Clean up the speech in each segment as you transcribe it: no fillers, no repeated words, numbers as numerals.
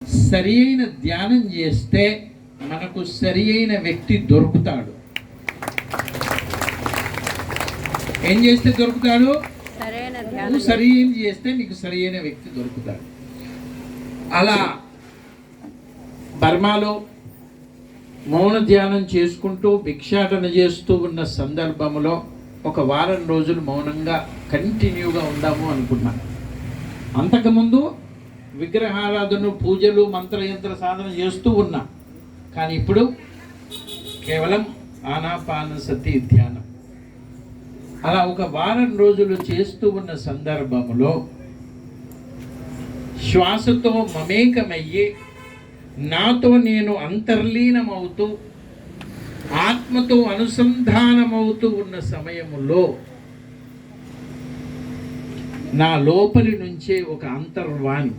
సరి అయిన ధ్యానం చేస్తే మనకు సరి అయిన వ్యక్తి దొరుకుతాడు. ఏం చేస్తే దొరుకుతాడు? నువ్వు సరి అయిన చేస్తే నీకు సరి అయిన వ్యక్తి దొరుకుతాడు. అలా బర్మాలో మౌన ధ్యానం చేసుకుంటూ భిక్షాటన చేస్తూ ఉన్న సందర్భంలో ఒక వారం రోజులు మౌనంగా కంటిన్యూగా ఉందాము అనుకున్నాను. అంతకుముందు విగ్రహారాధన, పూజలు, మంత్రయంత్ర సాధన చేస్తూ ఉన్నా. కానీ ఇప్పుడు కేవలం ఆనాపానసతి ధ్యానం. అలా ఒక వారం రోజులు చేస్తూ ఉన్న సందర్భంలో శ్వాసతో మమేకమయ్యి నాతో నేను అంతర్లీనమవుతూ ఆత్మతో అనుసంధానమవుతూ ఉన్న సమయంలో నా లోపలి నుంచే ఒక అంతర్వాణి,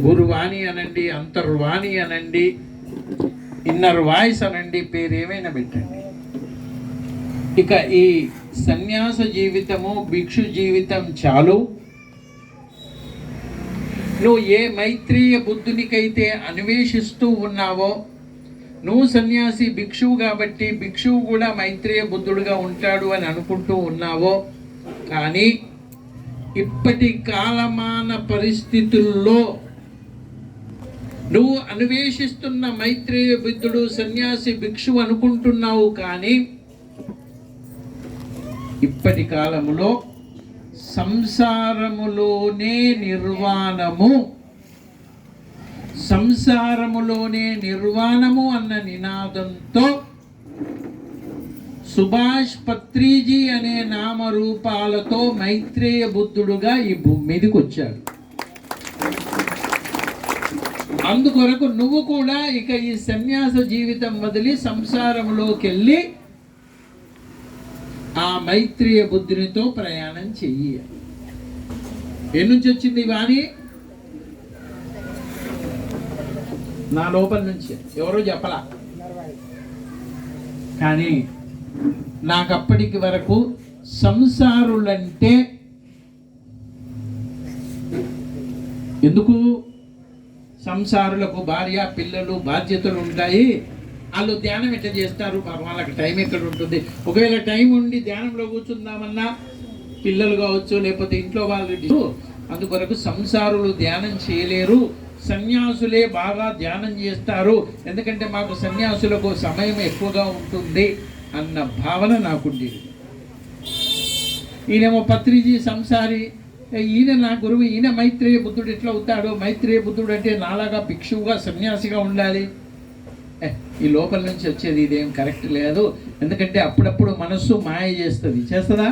గురువాణి అనండి, అంతర్వాణి అనండి, ఇన్నర్ వాయిస్ అనండి, పేరు ఏమైనా పెట్టండి. ఇక ఈ సన్యాస జీవితము, భిక్షు జీవితం చాలు. నువ్వు ఏ మైత్రేయ బుద్ధునికైతే అన్వేషిస్తూ ఉన్నావో, నువ్వు సన్యాసి భిక్షువు కాబట్టి భిక్షువు కూడా మైత్రేయ బుద్ధుడుగా ఉంటాడు అని అనుకుంటూ ఉన్నావో, కానీ ఇప్పటి కాలమాన పరిస్థితుల్లో నువ్వు అన్వేషిస్తున్న మైత్రేయ బుద్ధుడు సన్యాసి భిక్షువు అనుకుంటున్నావు. కానీ ఇప్పటి కాలములో సంసారములోనే నిర్వాణము, సంసారములోనే నిర్వాణము అన్న నినాదంతో సుభాష్ పత్రిజీ అనే నామరూపాలతో మైత్రేయ బుద్ధుడుగా ఈ భూమి మీదకి వచ్చాడు. అందుకొరకు నువ్వు కూడా ఇక ఈ సన్యాస జీవితం వదిలి సంసారంలోకి వెళ్ళి ఆ మైత్రేయ బుద్ధునితో ప్రయాణం చెయ్యి. ఎన్నుంచి వచ్చింది వాణి? నా లోపల నుంచి, ఎవరో చెప్పలా. కానీ నాకు అప్పటికి వరకు సంసారులంటే ఎందుకు, సంసారులకు భార్య పిల్లలు బాధ్యతలు ఉంటాయి, వాళ్ళు ధ్యానం ఎట్లా చేస్తారు, వాళ్ళకి టైం ఎక్కడ ఉంటుంది. ఒకవేళ టైం ఉండి ధ్యానంలో కూర్చుందామన్నా పిల్లలు కావచ్చు, లేకపోతే ఇంట్లో వాళ్ళు. అందుకొరకు సంసారులు ధ్యానం చేయలేరు, సన్యాసులే బాగా ధ్యానం చేస్తారు, ఎందుకంటే మాకు సన్యాసులకు సమయం ఎక్కువగా ఉంటుంది అన్న భావన నాకుండేది. ఈయనేమో పత్రిజీ సంసారి, ఈయన నా గురువు, ఈయన మైత్రేయ బుద్ధుడు ఎట్లా అవుతాడు? మైత్రేయ బుద్ధుడు అంటే నాలాగా భిక్షువుగా సన్యాసిగా ఉండాలి. ఈ లోపల నుంచి వచ్చేది ఇదేం కరెక్ట్ లేదు. ఎందుకంటే అప్పుడప్పుడు మనస్సు మాయ చేస్తుంది. చేస్తుందా?